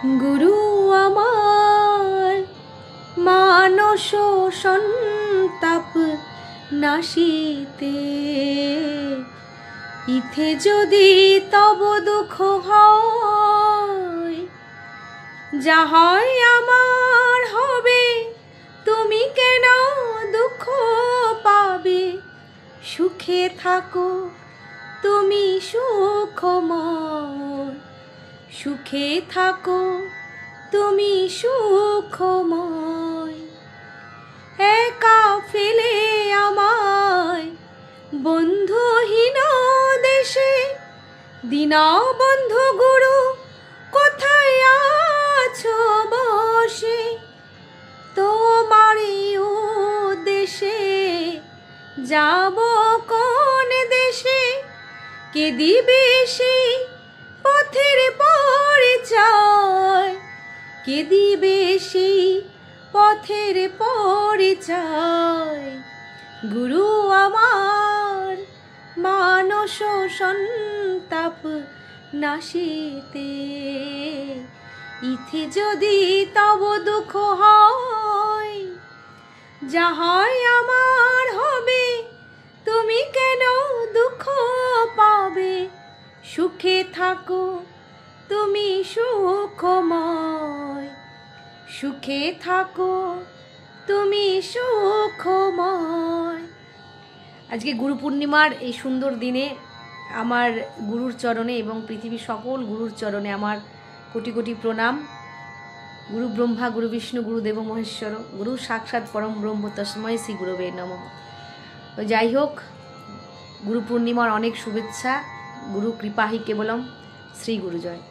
গুরু আমার মানস সন্তাপ নাশিতে, ইথে যদি তব দুঃখ হয়, যা হয় আমার হবে, তুমি কেন দুঃখ পাবে? সুখে থাকো তুমি সুখময়, সুখে থাকো তুমি সুখময়। একা ফেলে আমায় বন্ধুহীন দেশে, দীনবন্ধু গুরু কোথায় আছো বসে? তোমারই উদ্দেশে যাব কোন দেশে? কে দিবে সেই পথের পরিচয়? কে দিবে সেই পথের পরিচয়? গুরু আমার মানস সন্তাপ নাশিতে, ইথে যদি তব দুঃখ হয়, যা হয় আমার হবে, তুমি কেন দুঃখ পাবে? সুখে থাকো তুমি সুখময়, সুখে থাকো তুমি সুখময়। আজকে গুরু পূর্ণিমার এই সুন্দর দিনে আমার গুরুর চরণে এবং পৃথিবীর সকল গুরুর চরণে আমার কোটি কোটি প্রণাম। গুরু ব্রহ্মা, গুরু বিষ্ণু, গুরুদেব মহেশ্বর, গুরু সাক্ষাৎ পরম ব্রহ্ম, তস্মৈ শ্রী গুরবে নমঃ। যাই হোক, গুরু পূর্ণিমার অনেক শুভেচ্ছা। গুরু কৃপাহি কেবলম। শ্রী গুরুজয়।